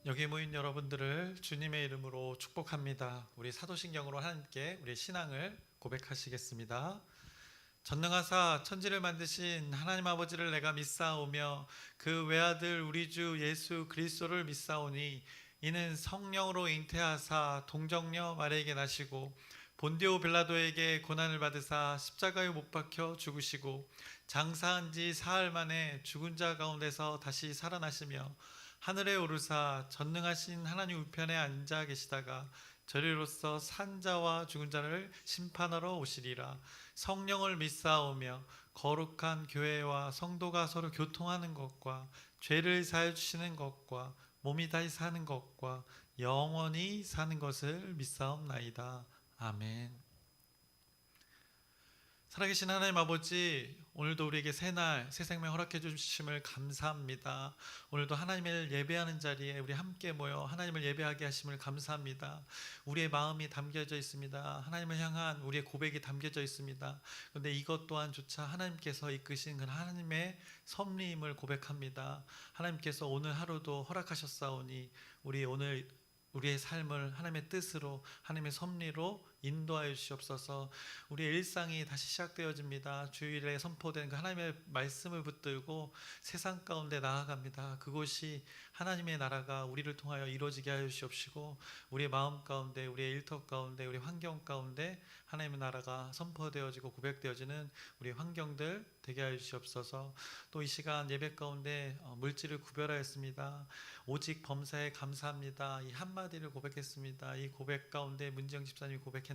여기 모인 여러분들을 주님의 이름으로 축복합니다. 우리 사도신경으로 함께 우리 신앙을 고백하시겠습니다. 전능하사 천지를 만드신 하나님 아버지를 내가 믿사오며 그 외아들 우리 주 예수 그리스도를 믿사오니 이는 성령으로 잉태하사 동정녀 마리아에게 나시고 본디오 빌라도에게 고난을 받으사 십자가에 못 박혀 죽으시고 장사한 지 사흘 만에 죽은 자 가운데서 다시 살아나시며 하늘에 오르사 전능하신 하나님 우편에 앉아 계시다가 저리로서 산 자와 죽은 자를 심판하러 오시리라. 성령을 믿사오며 거룩한 교회와 성도가 서로 교통하는 것과 죄를 사해 주시는 것과 몸이 다시 사는 것과 영원히 사는 것을 믿사옵나이다. 아멘. 살아계신 하나님 아버지, 오늘도 우리에게 새날 새 생명 허락해 주심을 감사합니다. 오늘도 하나님을 예배하는 자리에 우리 함께 모여 하나님을 예배하게 하심을 감사합니다. 우리의 마음이 담겨져 있습니다. 하나님을 향한 우리의 고백이 담겨져 있습니다. 그런데 이것 또한조차 하나님께서 이끄신 그 하나님의 섭리임을 고백합니다. 하나님께서 오늘 하루도 허락하셨사오니 우리의 삶을 하나님의 뜻으로, 하나님의 섭리로 인도하여 주시옵소서. 우리의 일상이 다시 시작되어집니다. 주일에 선포된 그 하나님의 말씀을 붙들고 세상 가운데 나아갑니다. 그곳이 하나님의 나라가 우리를 통하여 이루어지게 하여 주시옵시고, 우리의 마음 가운데, 우리의 일터 가운데, 우리 환경 가운데 하나님의 나라가 선포되어지고 고백되어지는 우리 환경들 되게 하여 주시옵소서. 또 이 시간 예배 가운데 물질을 구별하였습니다. 오직 범사에 감사합니다. 이 한마디를 고백했습니다. 이 고백 가운데 문지영 집사님이 고백했는데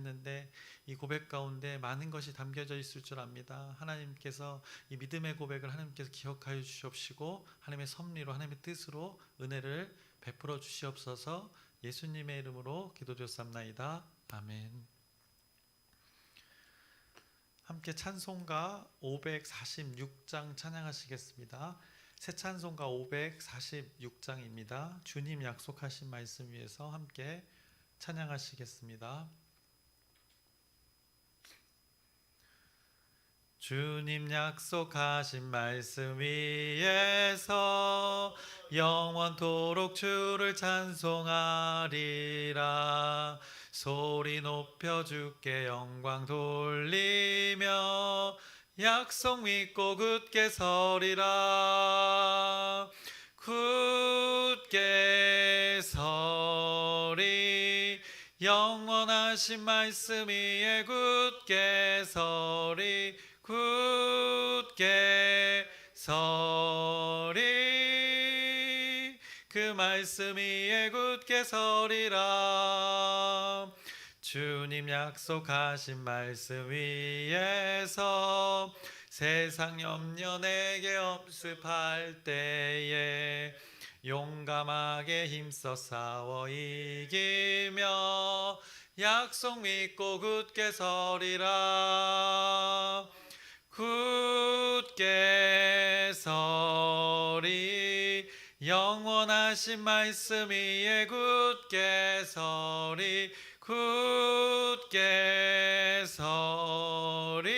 이 고백 가운데 많은 것이 담겨져 있을 줄 압니다. 하나님께서 이 믿음의 고백을 하나님께서 기억하여 주시옵시고 하나님의 섭리로, 하나님의 뜻으로 은혜를 베풀어 주시옵소서. 예수님의 이름으로 기도드렸사옵나이다. 아멘. 함께 찬송가 546장 찬양하시겠습니다. 새 찬송가 546장입니다. 주님 약속하신 말씀 위에서 함께 찬양하시겠습니다. 주님 약속하신 말씀 위에서 영원토록 주를 찬송하리라. 소리 높여 주께 영광 돌리며 약속 믿고 굳게 서리라. 굳게 서리 영원하신 말씀 위에 굳게 서리. 굳게 서리 그 말씀 위에 굳게 서리라. 주님 약속하신 말씀 위에서 세상 염려 내게 엄습할 때에 용감하게 힘써 싸워 이기며 약속 믿고 굳게 서리라. 굳게 서리 영원하신 말씀 위에 굳게 서리. 굳게 서리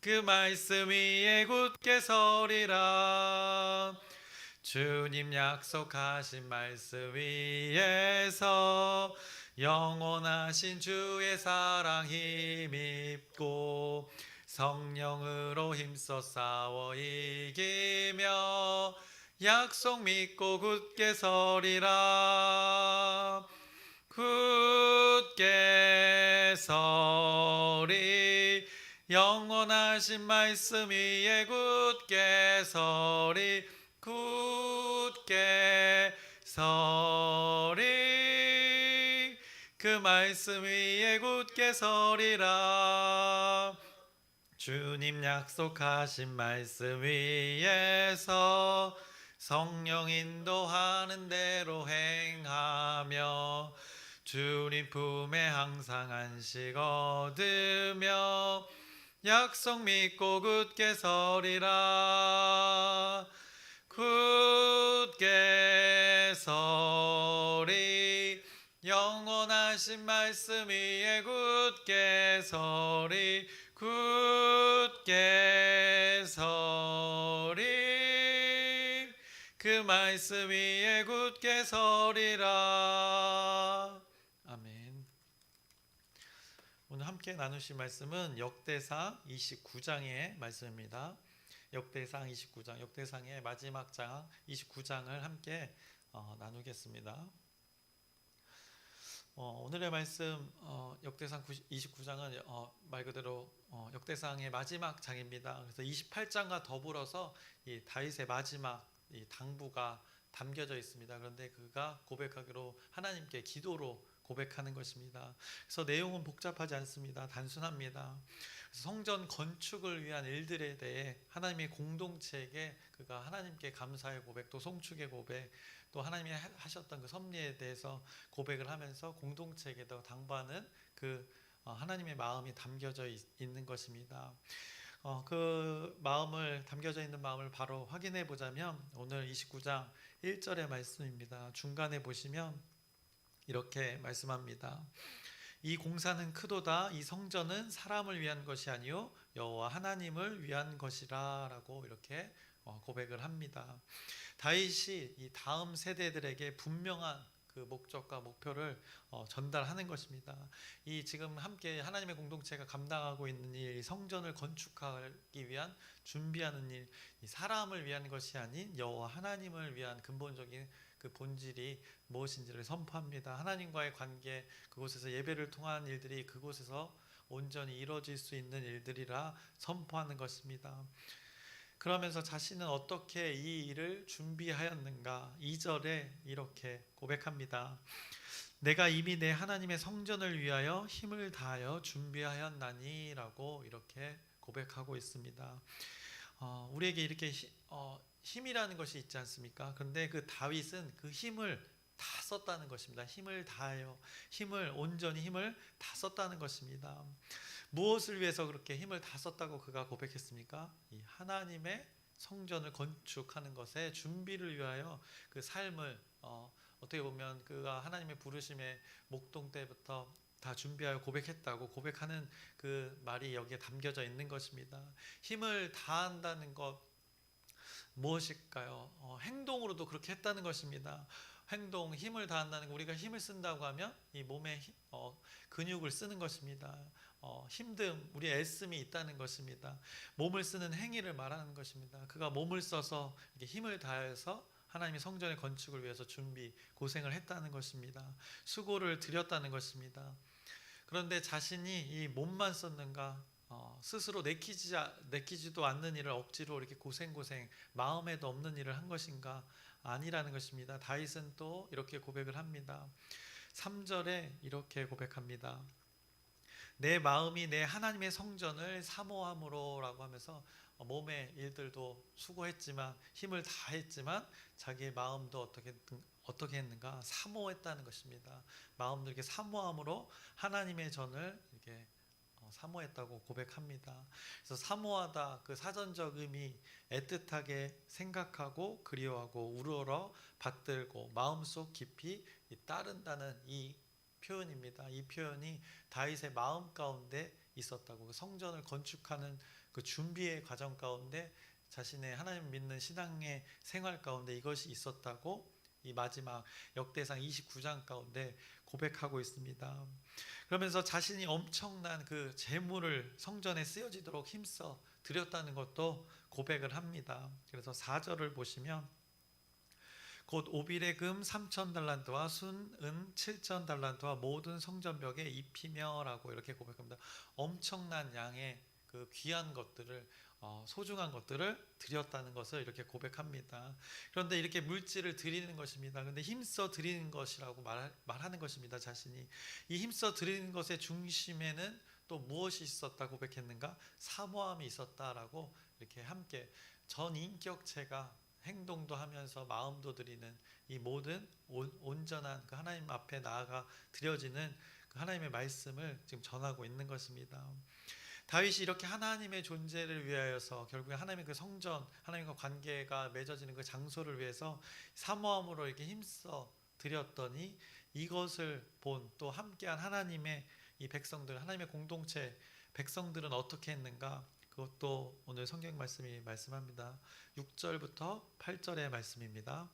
그 말씀 위에 굳게 서리라. 주님 약속하신 말씀 위에서 영원하신 주의 사랑 힘입고 성령으로 힘써 싸워 이기며 약속 믿고 굳게 서리라. 굳게 서리 영원하신 말씀 위에 굳게 서리. 굳게 서리 그 말씀 위에 굳게 서리라. 주님 약속하신 말씀 위에서 성령 인도하는 대로 행하며 주님 품에 항상 안식 얻으며 약속 믿고 굳게 서리라. 굳게 서리 영원하신 말씀 위에 굳게 서리. 굳게 서리 그 말씀 위에 굳게 서리라. 아멘. 오늘 함께 나누실 말씀은 역대상 29장의 말씀입니다. 역대상 29장, 역대상의 마지막 장 29장을 함께 나누겠습니다. 오늘의 말씀 역대상 29장은 말 그대로 역대상의 마지막 장입니다. 그래서 28장과 더불어서 이 다윗의 마지막 이 당부가 담겨져 있습니다. 그런데 그가 고백하기로 하나님께 기도로 고백하는 것입니다. 그래서 내용은 복잡하지 않습니다. 단순합니다. 성전 건축을 위한 일들에 대해 하나님의 공동체에게 그가 하나님께 감사의 고백, 또 송축의 고백, 또 하나님이 하셨던 그 섭리에 대해서 고백을 하면서 공동체에게도 당부하는 그 하나님의 마음이 담겨져 있는 것입니다. 그 마음을 담겨져 있는 마음을 바로 확인해 보자면 오늘 29장 1절의 말씀입니다. 중간에 보시면 이렇게 말씀합니다. 이 공사는 크도다. 이 성전은 사람을 위한 것이 아니요 여호와 하나님을 위한 것이라 라고 이렇게 고백을 합니다. 다윗이 이 다음 세대들에게 분명한 그 목적과 목표를 전달하는 것입니다. 이 지금 함께 하나님의 공동체가 감당하고 있는 일, 성전을 건축하기 위한 준비하는 일, 이 사람을 위한 것이 아닌 여호와 하나님을 위한 근본적인 그 본질이 무엇인지를 선포합니다. 하나님과의 관계, 그곳에서 예배를 통한 일들이 그곳에서 온전히 이루어질 수 있는 일들이라 선포하는 것입니다. 그러면서 자신은 어떻게 이 일을 준비하였는가? 2절에 이렇게 고백합니다. 내가 이미 내 하나님의 성전을 위하여 힘을 다하여 준비하였나니 라고 이렇게 고백하고 있습니다. 우리에게 이렇게 힘이라는 것이 있지 않습니까? 그런데 그 다윗은 그 힘을 다 썼다는 것입니다. 힘을 다하여, 온전히 힘을 다 썼다는 것입니다. 무엇을 위해서 그렇게 힘을 다 썼다고 그가 고백했습니까? 이 하나님의 성전을 건축하는 것에 준비를 위하여 그 삶을 어떻게 보면 그가 하나님의 부르심에 목동 때부터 다 준비하여 고백했다고 고백하는 그 말이 여기에 담겨져 있는 것입니다. 힘을 다한다는 것 무엇일까요? 행동으로도 그렇게 했다는 것입니다. 행동, 힘을 다한다는 거, 우리가 힘을 쓴다고 하면 이 몸에 근육을 쓰는 것입니다. 힘듦, 우리의 애씀이 있다는 것입니다. 몸을 쓰는 행위를 말하는 것입니다. 그가 몸을 써서 이렇게 힘을 다해서 하나님의 성전의 건축을 위해서 고생을 했다는 것입니다. 수고를 들였다는 것입니다. 그런데 자신이 이 몸만 썼는가? 스스로 내키지도 않는 일을 억지로 이렇게 고생 마음에도 없는 일을 한 것인가? 아니라는 것입니다. 다윗은 또 이렇게 고백을 합니다. 3절에 이렇게 고백합니다. 내 마음이 내 하나님의 성전을 사모함으로 라고 하면서 몸의 일들도 수고했지만 힘을 다했지만 자기의 마음도 어떻게 했는가? 사모했다는 것입니다. 마음도 이렇게 사모함으로 하나님의 전을 이렇게 사모했다고 고백합니다. 그래서 사모하다, 그 사전적 의미, 애틋하게 생각하고 그리워하고 우러러 받들고 마음속 깊이 따른다는 이 표현입니다. 이 표현이 다윗의 마음 가운데 있었다고, 성전을 건축하는 그 준비의 과정 가운데 자신의 하나님 믿는 신앙의 생활 가운데 이것이 있었다고 이 마지막 역대상 29장 가운데 고백하고 있습니다. 그러면서 자신이 엄청난 그 재물을 성전에 쓰여지도록 힘써 드렸다는 것도 고백을 합니다. 그래서 4절을 보시면 곧 오빌의 금 3,000달란트와 순은 7,000달란트와 모든 성전벽에 입히며 라고 이렇게 고백합니다. 엄청난 양의 그 귀한 것들을 소중한 것들을 드렸다는 것을 이렇게 고백합니다. 그런데 이렇게 물질을 드리는 것입니다. 그런데 힘써 드리는 것이라고 말하는 것입니다. 자신이 이 힘써 드리는 것의 중심에는 또 무엇이 있었다 고백했는가? 사모함이 있었다라고 이렇게 함께 전 인격체가 행동도 하면서 마음도 드리는 이 모든 온전한 그 하나님 앞에 나아가 드려지는 그 하나님의 말씀을 지금 전하고 있는 것입니다. 다윗이 이렇게 하나님의 존재를 위하여서 결국에 하나님의 그 성전, 하나님과 관계가 맺어지는 그 장소를 위해서 사모함으로 이렇게 힘써 드렸더니 이것을 본 또 함께한 하나님의 이 백성들, 하나님의 공동체 백성들은 어떻게 했는가? 그것도 오늘 성경 말씀이 말씀합니다. 6절부터 8절의 말씀입니다.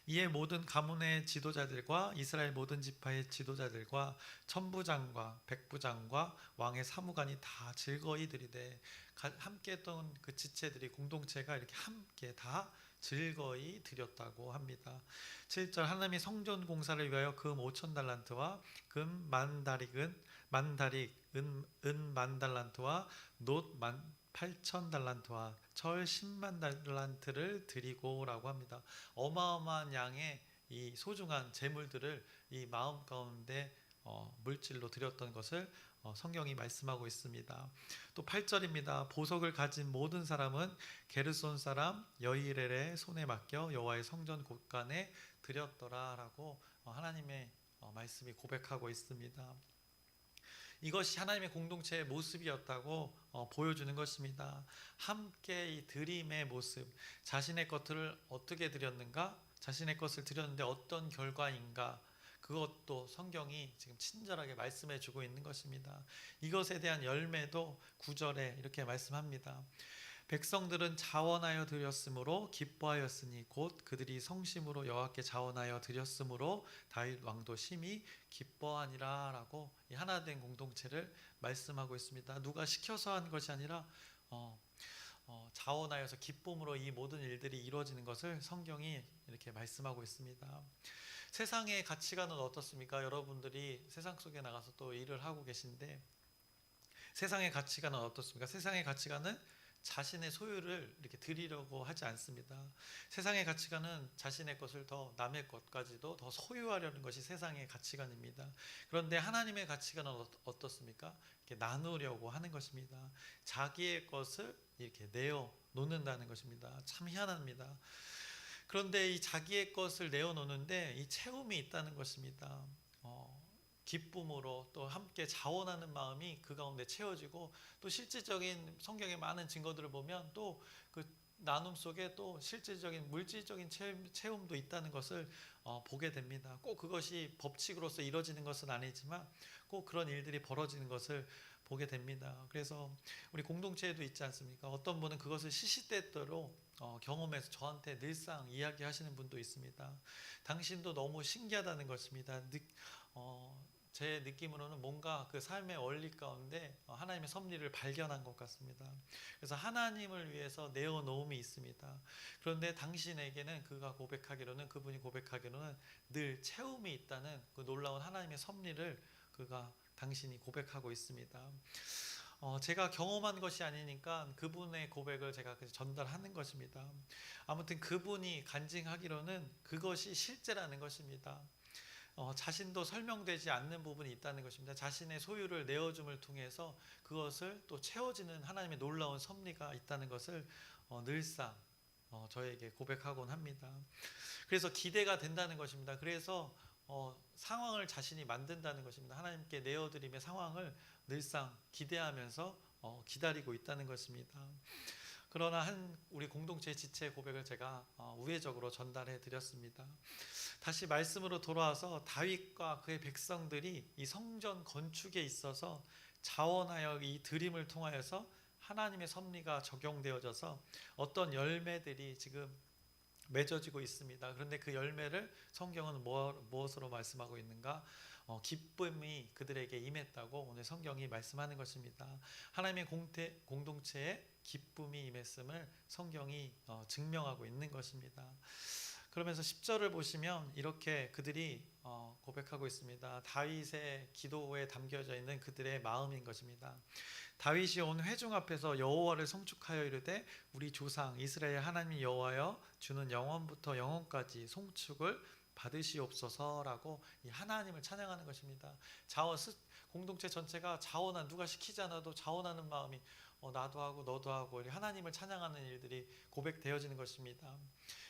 이에 모든 가문의 지도자들과 이스라엘 모든 지파의 지도자들과 천부장과 백부장과 왕의 사무관이 다 즐거이 들이되, 함께 했던 그 지체들이, 공동체가 이렇게 함께 다 즐거이 드렸다고 합니다. 7절, 하나님이 성전 공사를 위하여 금 5천 달란트와 금 만다릭 은 만달란트와 놋 8천 달란트와 철 10만 달란트를 드리고라고 합니다. 어마어마한 양의 이 소중한 재물들을 이 마음 가운데 물질로 드렸던 것을 성경이 말씀하고 있습니다. 또 8절입니다. 보석을 가진 모든 사람은 게르손 사람 여이렐의 손에 맡겨 여호와의 성전 곳간에 드렸더라라고 하나님의 말씀이 고백하고 있습니다. 이것이 하나님의 공동체의 모습이었다고 보여주는 것입니다. 함께 이 드림의 모습, 자신의 것들을 어떻게 드렸는가, 자신의 것을 드렸는데 어떤 결과인가, 그것도 성경이 지금 친절하게 말씀해 주고 있는 것입니다. 이것에 대한 열매도 9절에 이렇게 말씀합니다. 백성들은 자원하여 드렸으므로 기뻐하였으니 곧 그들이 성심으로 여호와께 자원하여 드렸으므로 다윗 왕도 심히 기뻐하니라 라고 이 하나된 공동체를 말씀하고 있습니다. 누가 시켜서 한 것이 아니라 자원하여서 기쁨으로 이 모든 일들이 이루어지는 것을 성경이 이렇게 말씀하고 있습니다. 세상의 가치관은 어떻습니까? 여러분들이 세상 속에 나가서 또 일을 하고 계신데 세상의 가치관은 어떻습니까? 세상의 가치관은 자신의 소유를 이렇게 드리려고 하지 않습니다. 세상의 가치관은 자신의 것을 더, 남의 것까지도 더 소유하려는 것이 세상의 가치관입니다. 그런데 하나님의 가치관은 어떻습니까? 이렇게 나누려고 하는 것입니다. 자기의 것을 이렇게 내어 놓는다는 것입니다. 참 희한합니다. 그런데 이 자기의 것을 내어 놓는데 이 채움이 있다는 것입니다. 기쁨으로 또 함께 자원하는 마음이 그 가운데 채워지고, 또 실질적인 성경의 많은 증거들을 보면 또 그 나눔 속에 또 실질적인 물질적인 채움도 있다는 것을 보게 됩니다. 꼭 그것이 법칙으로서 이루어지는 것은 아니지만 꼭 그런 일들이 벌어지는 것을 보게 됩니다. 그래서 우리 공동체에도 있지 않습니까? 어떤 분은 그것을 시시때때로 경험해서 저한테 늘상 이야기하시는 분도 있습니다. 당신도 너무 신기하다는 것입니다. 제 느낌으로는 뭔가 그 삶의 원리 가운데 하나님의 섭리를 발견한 것 같습니다. 그래서 하나님을 위해서 내어놓음이 있습니다. 그런데 당신에게는 그분이 고백하기로는 늘 채움이 있다는 그 놀라운 하나님의 섭리를 당신이 고백하고 있습니다. 제가 경험한 것이 아니니까 그분의 고백을 제가 전달하는 것입니다. 아무튼 그분이 간증하기로는 그것이 실제라는 것입니다. 자신도 설명되지 않는 부분이 있다는 것입니다. 자신의 소유를 내어줌을 통해서 그것을 또 채워지는 하나님의 놀라운 섭리가 있다는 것을 늘상 저에게 고백하곤 합니다. 그래서 기대가 된다는 것입니다. 그래서 상황을 자신이 만든다는 것입니다. 하나님께 내어드림의 상황을 늘상 기대하면서 기다리고 있다는 것입니다. 그러나 우리 공동체 지체의 고백을 제가 우회적으로 전달해 드렸습니다. 다시 말씀으로 돌아와서 다윗과 그의 백성들이 이 성전 건축에 있어서 자원하여 이 드림을 통하여서 하나님의 섭리가 적용되어져서 어떤 열매들이 지금 맺어지고 있습니다. 그런데 그 열매를 성경은 무엇으로 말씀하고 있는가? 기쁨이 그들에게 임했다고 오늘 성경이 말씀하는 것입니다. 하나님의 공동체에 기쁨이 임했음을 성경이 증명하고 있는 것입니다. 그러면서 10절을 보시면 이렇게 그들이 고백하고 있습니다. 다윗의 기도에 담겨져 있는 그들의 마음인 것입니다. 다윗이 온 회중 앞에서 여호와를 송축하여 이르되 우리 조상 이스라엘 하나님 여호와여 주는 영원부터 영원까지 송축을 받으시옵소서라고 이 하나님을 찬양하는 것입니다. 공동체 전체가 누가 시키지 않아도 자원하는 마음이 나도 하고 너도 하고 하나님을 찬양하는 일들이 고백되어지는 것입니다.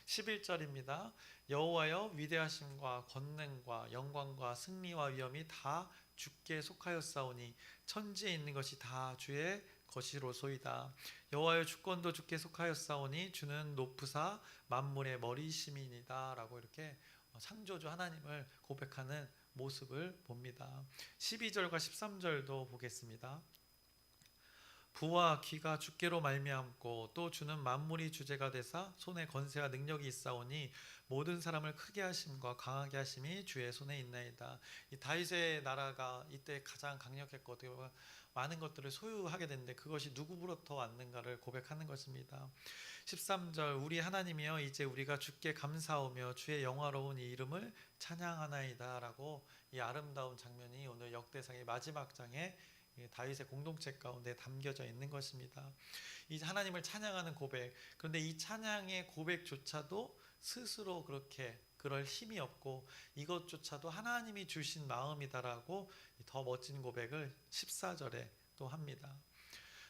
11절입니다. 여호와여 위대하심과 권능과 영광과 승리와 위엄이 다 주께 속하였사오니 천지에 있는 것이 다 주의 것이로소이다. 여호와여 주권도 주께 속하였사오니 주는 높으사 만물의 머리심이니이다 라고 이렇게 창조주 하나님을 고백하는 모습을 봅니다. 12절과 13절도 보겠습니다. 부와 귀가 주께로 말미암고 또 주는 만물이 주제가 되사 손에 건세와 능력이 있사오니 모든 사람을 크게 하심과 강하게 하심이 주의 손에 있나이다. 이 다윗의 나라가 이때 가장 강력했거든요. 많은 것들을 소유하게 됐는데 그것이 누구로부터 왔는가를 고백하는 것입니다. 13절 우리 하나님이여 이제 우리가 주께 감사하며 주의 영화로운 이 이름을 찬양하나이다 라고 이 아름다운 장면이 오늘 역대상의 마지막 장에 다윗의 공동체 가운데 담겨져 있는 것입니다. 이 하나님을 찬양하는 고백, 그런데 이 찬양의 고백조차도 스스로 그렇게 그럴 힘이 없고 이것조차도 하나님이 주신 마음이다라고 더 멋진 고백을 14절에 또 합니다.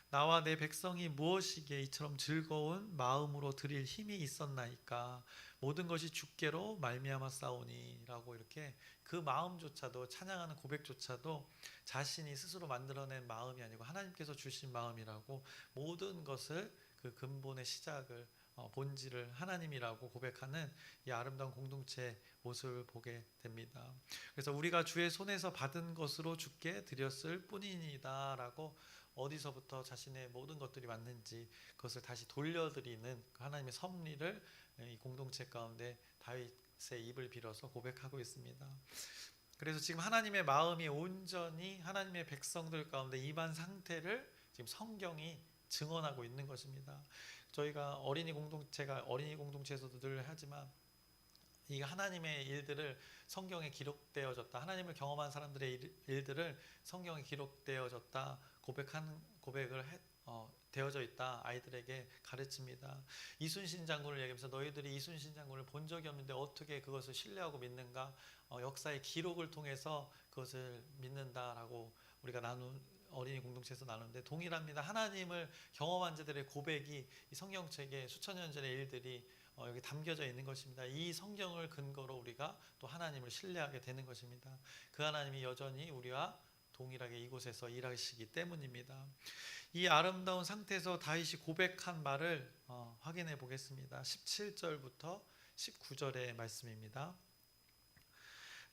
나와 내 백성이 무엇이기에 이처럼 즐거운 마음으로 드릴 힘이 있었나이까 모든 것이 주께로 말미암아 싸우니라고 이렇게 그 마음조차도 찬양하는 고백조차도 자신이 스스로 만들어낸 마음이 아니고 하나님께서 주신 마음이라고 모든 것을 그 근본의 시작을 본질을 하나님이라고 고백하는 이 아름다운 공동체의 모습을 보게 됩니다. 그래서 우리가 주의 손에서 받은 것으로 주께 드렸을 뿐이니다라고 어디서부터 자신의 모든 것들이 왔는지 그것을 다시 돌려드리는 하나님의 섭리를 이 공동체 가운데 다윗의 입을 빌어서 고백하고 있습니다. 그래서 지금 하나님의 마음이 온전히 하나님의 백성들 가운데 임한 상태를 지금 성경이 증언하고 있는 것입니다. 저희가 어린이 공동체에서도 늘 하지만 이 하나님의 일들을 성경에 기록되어졌다. 하나님을 경험한 사람들의 일들을 성경에 기록되어졌다. 고백을 되어져 있다. 아이들에게 가르칩니다. 이순신 장군을 얘기하면서 너희들이 이순신 장군을 본 적이 없는데 어떻게 그것을 신뢰하고 믿는가? 역사의 기록을 통해서 그것을 믿는다라고 우리가 어린이 공동체에서 나누는데 동일합니다. 하나님을 경험한 자들의 고백이 이 성경책에 수천 년 전의 일들이 여기 담겨져 있는 것입니다. 이 성경을 근거로 우리가 또 하나님을 신뢰하게 되는 것입니다. 그 하나님이 여전히 우리와 동일하게 이곳에서 일하시기 때문입니다. 이 아름다운 상태에서 다윗이 고백한 말을 확인해 보겠습니다. 17절부터 19절의 말씀입니다.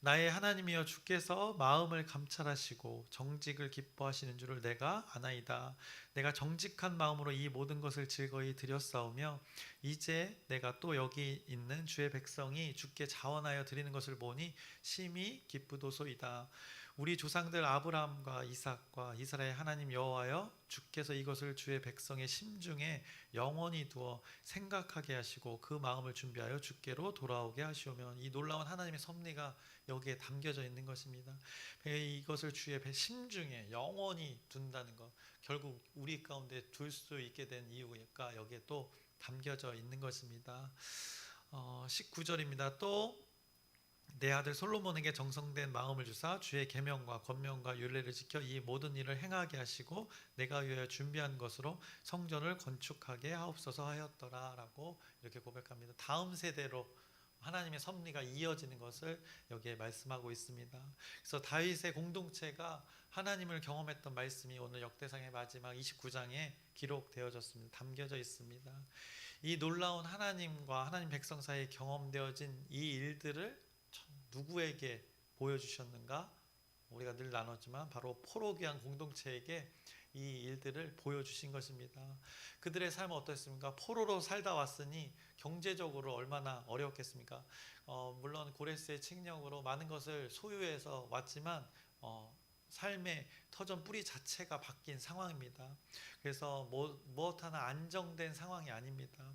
나의 하나님이여 주께서 마음을 감찰하시고 정직을 기뻐하시는 줄을 내가 아나이다. 내가 정직한 마음으로 이 모든 것을 즐거이 드렸사오며 이제 내가 또 여기 있는 주의 백성이 주께 자원하여 드리는 것을 보니 심히 기쁘도소이다. 우리 조상들 아브라함과 이삭과 이스라엘 하나님 여호와여 주께서 이것을 주의 백성의 심중에 영원히 두어 생각하게 하시고 그 마음을 준비하여 주께로 돌아오게 하시오며 이 놀라운 하나님의 섭리가 여기에 담겨져 있는 것입니다. 이것을 주의 심중에 영원히 둔다는 것, 결국 우리 가운데 둘 수 있게 된 이유가 여기에 또 담겨져 있는 것입니다. 19절입니다. 또 내 아들 솔로몬에게 정성된 마음을 주사 주의 계명과 권명과 율례를 지켜 이 모든 일을 행하게 하시고 내가 위하여 준비한 것으로 성전을 건축하게 하옵소서 하였더라라고 이렇게 고백합니다. 다음 세대로 하나님의 섭리가 이어지는 것을 여기에 말씀하고 있습니다. 그래서 다윗의 공동체가 하나님을 경험했던 말씀이 오늘 역대상의 마지막 29장에 기록되어졌습니다. 담겨져 있습니다. 이 놀라운 하나님과 하나님 백성 사이에 경험되어진 이 일들을 누구에게 보여주셨는가? 우리가 늘 나눴지만 바로 포로기한 공동체에게 이 일들을 보여주신 것입니다. 그들의 삶은 어떻습니까? 포로로 살다 왔으니 경제적으로 얼마나 어려웠겠습니까? 물론 고레스의 칙령으로 많은 것을 소유해서 왔지만 삶의 터전 뿌리 자체가 바뀐 상황입니다. 그래서 무엇 하나 안정된 상황이 아닙니다.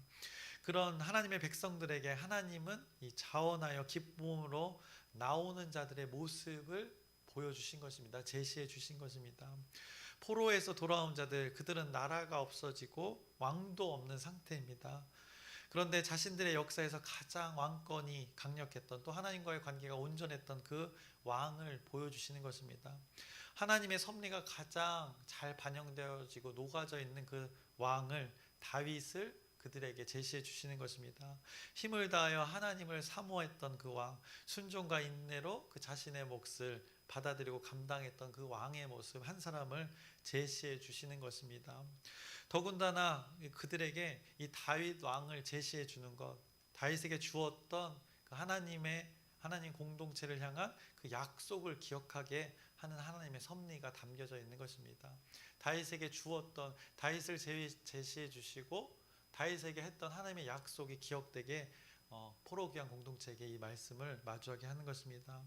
그런 하나님의 백성들에게 하나님은 이 자원하여 기쁨으로 나오는 자들의 모습을 보여주신 것입니다. 제시해 주신 것입니다. 포로에서 돌아온 자들, 그들은 나라가 없어지고 왕도 없는 상태입니다. 그런데 자신들의 역사에서 가장 왕권이 강력했던 또 하나님과의 관계가 온전했던 그 왕을 보여주시는 것입니다. 하나님의 섭리가 가장 잘 반영되어지고 녹아져 있는 그 왕을 다윗을 그들에게 제시해 주시는 것입니다. 힘을 다하여 하나님을 사모했던 그 왕, 순종과 인내로 그 자신의 몫을 받아들이고 감당했던 그 왕의 모습 한 사람을 제시해 주시는 것입니다. 더군다나 그들에게 이 다윗 왕을 제시해 주는 것, 다윗에게 주었던 그 하나님 공동체를 향한 그 약속을 기억하게 하는 하나님의 섭리가 담겨져 있는 것입니다. 다윗에게 주었던 다윗을 제시해 주시고 다윗에게 했던 하나님의 약속이 기억되게 포로기한 공동체에게 이 말씀을 마주하게 하는 것입니다.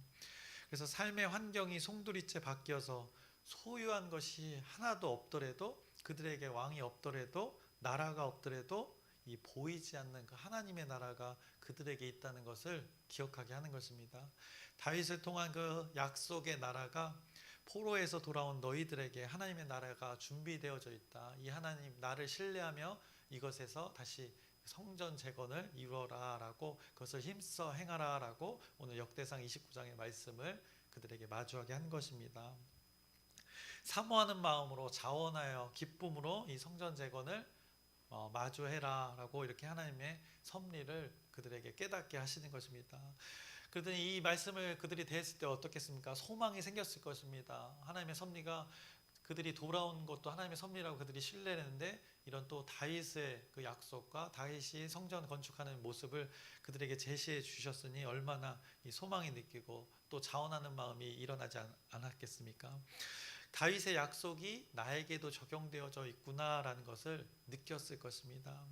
그래서 삶의 환경이 송두리째 바뀌어서 소유한 것이 하나도 없더라도 그들에게 왕이 없더라도 나라가 없더라도 이 보이지 않는 그 하나님의 나라가 그들에게 있다는 것을 기억하게 하는 것입니다. 다윗을 통한 그 약속의 나라가 포로에서 돌아온 너희들에게 하나님의 나라가 준비되어져 있다. 이 하나님 나를 신뢰하며 이것에서 다시 성전 재건을 이루어라 라고 그것을 힘써 행하라 라고 오늘 역대상 29장의 말씀을 그들에게 마주하게 한 것입니다. 사모하는 마음으로 자원하여 기쁨으로 이 성전 재건을 마주해라 라고 이렇게 하나님의 섭리를 그들에게 깨닫게 하시는 것입니다. 그러더니 이 말씀을 그들이 대했을 때 어떻겠습니까? 소망이 생겼을 것입니다. 하나님의 섭리가 그들이 돌아온 것도 하나님의 섭리라고 그들이 신뢰했는데 이런 또 다윗의 그 약속과 다윗이 성전 건축하는 모습을 그들에게 제시해 주셨으니 얼마나 이 소망이 느끼고 또 자원하는 마음이 일어나지 않았겠습니까? 다윗의 약속이 나에게도 적용되어져 있구나라는 것을 느꼈을 것입니다.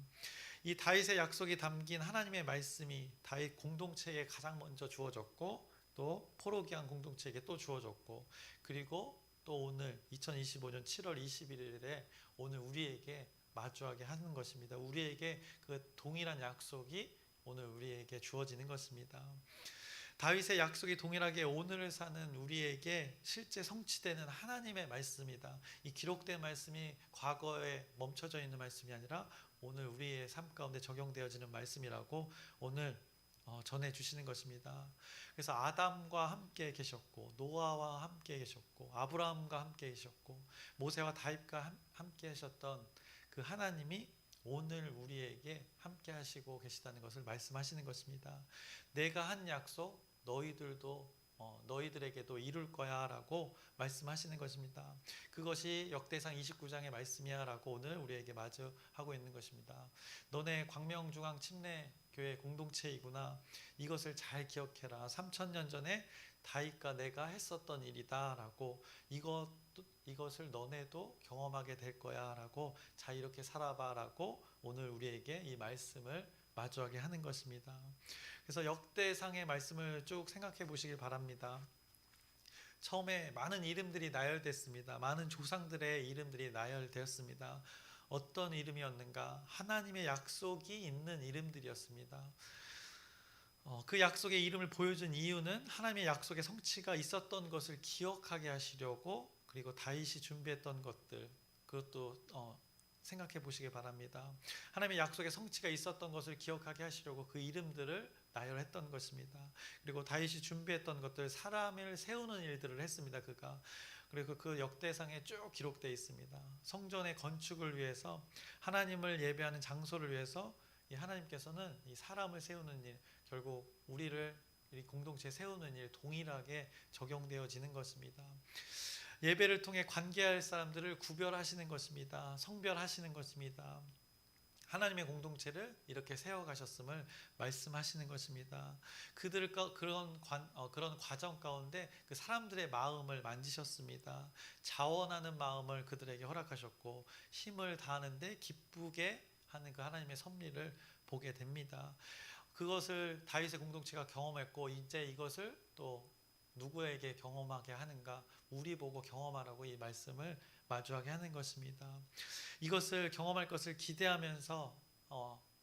이 다윗의 약속이 담긴 하나님의 말씀이 다윗 공동체에 가장 먼저 주어졌고 또 포로기한 공동체에게 또 주어졌고 그리고 또 오늘 2025년 7월 21일에 오늘 우리에게 마주하게 하는 것입니다. 우리에게 그 동일한 약속이 오늘 우리에게 주어지는 것입니다. 다윗의 약속이 동일하게 오늘을 사는 우리에게 실제 성취되는 하나님의 말씀이다. 이 기록된 말씀이 과거에 멈춰져 있는 말씀이 아니라 오늘 우리의 삶 가운데 적용되어지는 말씀이라고 오늘 전해주시는 것입니다. 그래서 아담과 함께 계셨고 노아와 함께 계셨고 아브라함과 함께 계셨고 모세와 다윗과 함께 하셨던 그 하나님이 오늘 우리에게 함께 하시고 계시다는 것을 말씀하시는 것입니다. 내가 한 약속 너희들도 너희들에게도 이룰 거야 라고 말씀하시는 것입니다. 그것이 역대상 29장의 말씀이야 라고 오늘 우리에게 마주하고 있는 것입니다. 너네 광명중앙 침례교회 공동체이구나. 이것을 잘 기억해라. 3000년 전에 다윗과 내가 했었던 일이다 라고 이것을 너네도 경험하게 될 거야 라고 자 이렇게 살아봐 라고 오늘 우리에게 이 말씀을 마주하게 하는 것입니다. 그래서 역대상의 말씀을 쭉 생각해 보시길 바랍니다. 처음에 많은 이름들이 나열됐습니다. 많은 조상들의 이름들이 나열되었습니다. 어떤 이름이었는가? 하나님의 약속이 있는 이름들이었습니다. 그 약속의 이름을 보여준 이유는 하나님의 약속의 성취가 있었던 것을 기억하게 하시려고 그리고 다윗이 준비했던 것들 그것도 생각해 보시기 바랍니다. 하나님의 약속의 성취가 있었던 것을 기억하게 하시려고 그 이름들을 나열했던 것입니다. 그리고 다윗이 준비했던 것들 사람을 세우는 일들을 했습니다. 그가 그리고 그 역대상에 쭉 기록되어 있습니다. 성전의 건축을 위해서 하나님을 예배하는 장소를 위해서 이 하나님께서는 이 사람을 세우는 일 결국 우리를 이 공동체에 세우는 일 동일하게 적용되어지는 것입니다. 예배를 통해 관계할 사람들을 구별하시는 것입니다. 성별하시는 것입니다. 하나님의 공동체를 이렇게 세워가셨음을 말씀하시는 것입니다. 그들 그런 과정 가운데 그 사람들의 마음을 만지셨습니다. 자원하는 마음을 그들에게 허락하셨고 힘을 다하는데 기쁘게 하는 그 하나님의 섭리를 보게 됩니다. 그것을 다윗의 공동체가 경험했고 이제 이것을 또 누구에게 경험하게 하는가? 우리 보고 경험하라고 이 말씀을 마주하게 하는 것입니다. 이것을 경험할 것을 기대하면서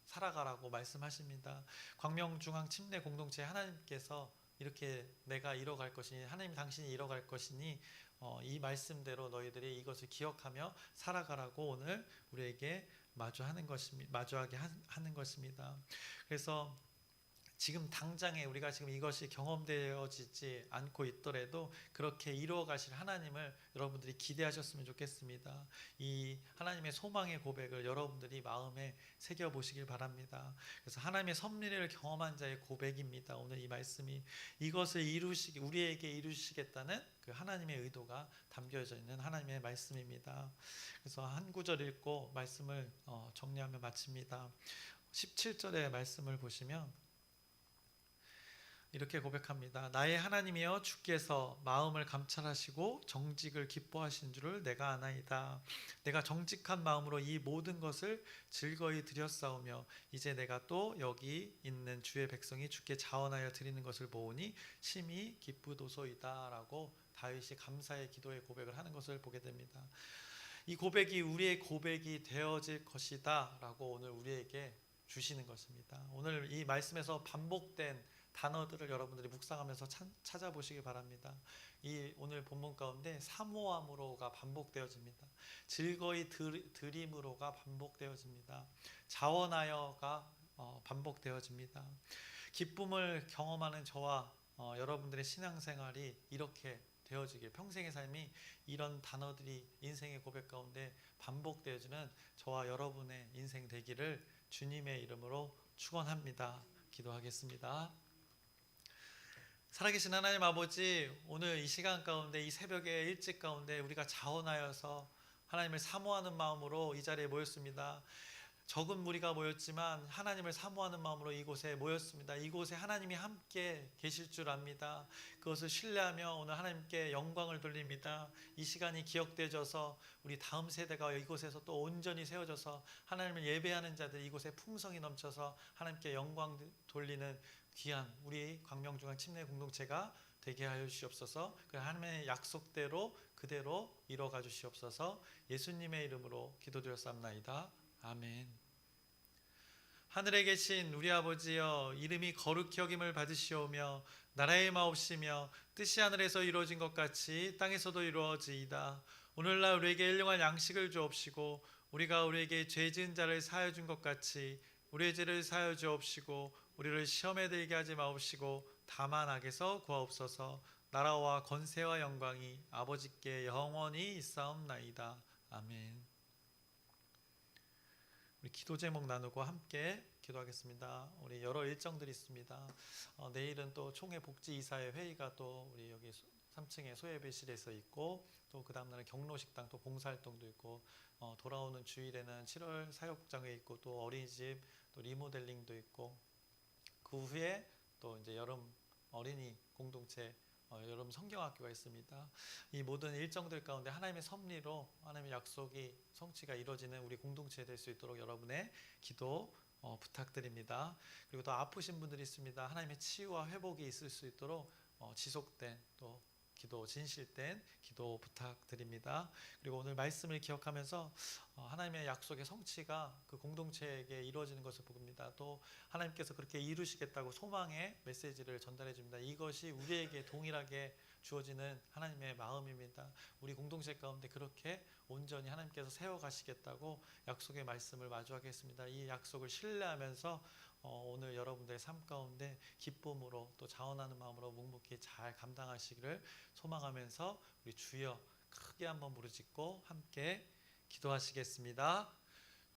살아가라고 말씀하십니다. 광명중앙 침례 공동체 하나님께서 이렇게 내가 이뤄갈 것이니 하나님 당신이 이뤄갈 것이니 이 말씀대로 너희들이 이것을 기억하며 살아가라고 오늘 우리에게 마주하게 하는 것입니다. 그래서 지금 당장에 우리가 지금 이것이 경험되어지지 않고 있더라도 그렇게 이루어 가실 하나님을 여러분들이 기대하셨으면 좋겠습니다. 이 하나님의 소망의 고백을 여러분들이 마음에 새겨 보시길 바랍니다. 그래서 하나님의 섭리를 경험한 자의 고백입니다. 오늘 이 말씀이 이것을 우리에게 이루시겠다는 그 하나님의 의도가 담겨져 있는 하나님의 말씀입니다. 그래서 한 구절 읽고 말씀을 정리하며 마칩니다. 17절의 말씀을 보시면 이렇게 고백합니다. 나의 하나님이여 주께서 마음을 감찰하시고 정직을 기뻐하신 줄을 내가 아나이다. 내가 정직한 마음으로 이 모든 것을 즐거이 드렸사오며 이제 내가 또 여기 있는 주의 백성이 주께 자원하여 드리는 것을 보오니 심히 기쁘도소이다 라고 다윗이 감사의 기도의 고백을 하는 것을 보게 됩니다. 이 고백이 우리의 고백이 되어질 것이다 라고 오늘 우리에게 주시는 것입니다. 오늘 이 말씀에서 반복된 단어들을 여러분들이 묵상하면서 찾아보시기 바랍니다. 이 오늘 본문 가운데 사모함으로가 반복되어집니다. 즐거이 드림으로가 반복되어집니다. 자원하여가 반복되어집니다. 기쁨을 경험하는 저와 여러분들의 신앙생활이 이렇게 되어지길, 평생의 삶이 이런 단어들이 인생의 고백 가운데 반복되어지는 저와 여러분의 인생 되기를 주님의 이름으로 축원합니다. 기도하겠습니다. 살아계신 하나님 아버지, 오늘 이 시간 가운데, 이 새벽의 일찍 가운데 우리가 자원하여서 하나님을 사모하는 마음으로 이 자리에 모였습니다. 적은 무리가 모였지만 하나님을 사모하는 마음으로 이곳에 모였습니다. 이곳에 하나님이 함께 계실 줄 압니다. 그것을 신뢰하며 오늘 하나님께 영광을 돌립니다. 이 시간이 기억되어져서 우리 다음 세대가 이곳에서 또 온전히 세워져서 하나님을 예배하는 자들, 이곳에 풍성이 넘쳐서 하나님께 영광 돌리는 귀한 우리 광명중앙 침례 공동체가 되게 하여 주시옵소서. 그 하나님의 약속대로 그대로 이뤄가 주시옵소서. 예수님의 이름으로 기도드렸사옵나이다. 아멘. 하늘에 계신 우리 아버지여, 이름이 거룩히 여김을 받으시오며 나라의 마옵시며 뜻이 하늘에서 이루어진 것 같이 땅에서도 이루어지이다. 오늘날 우리에게 일용할 양식을 주옵시고 우리가 우리에게 죄 지은 자를 사하여 준 것 같이 우리의 죄를 사하여 주옵시고 우리를 시험에 들게 하지 마옵시고 다만 악에서 구하옵소서. 나라와 권세와 영광이 아버지께 영원히 있사옵나이다. 아멘. 우리 기도 제목 나누고 함께 기도하겠습니다. 우리 여러 일정들이 있습니다. 내일은 또 총회 복지이사회 회의가 또 우리 여기 3층의 소예배실에서 있고, 또 그 다음 날은 경로식당 또 봉사활동도 있고, 돌아오는 주일에는 7월 사역장에 있고, 또 어린이집 또 리모델링도 있고, 그 후에 또 이제 여름 어린이 공동체 여러분 성경학교가 있습니다. 이 모든 일정들 가운데 하나님의 섭리로 하나님의 약속이 성취가 이루어지는 우리 공동체 될 수 있도록 여러분의 기도 부탁드립니다. 그리고 또 아프신 분들이 있습니다. 하나님의 치유와 회복이 있을 수 있도록 지속된 또 기도, 진실된 기도 부탁드립니다. 그리고 오늘 말씀을 기억하면서 하나님의 약속의 성취가 그 공동체에게 이루어지는 것을 봅니다. 또 하나님께서 그렇게 이루시겠다고 소망의 메시지를 전달해 줍니다. 이것이 우리에게 동일하게 주어지는 하나님의 마음입니다. 우리 공동체 가운데 그렇게 온전히 하나님께서 세워가시겠다고 약속의 말씀을 마주하겠습니다. 이 약속을 신뢰하면서 오늘 여러분들의 삶 가운데 기쁨으로 또 자원하는 마음으로 묵묵히 잘 감당하시기를 소망하면서 우리 주여 크게 한번 부르짖고 함께 기도하시겠습니다.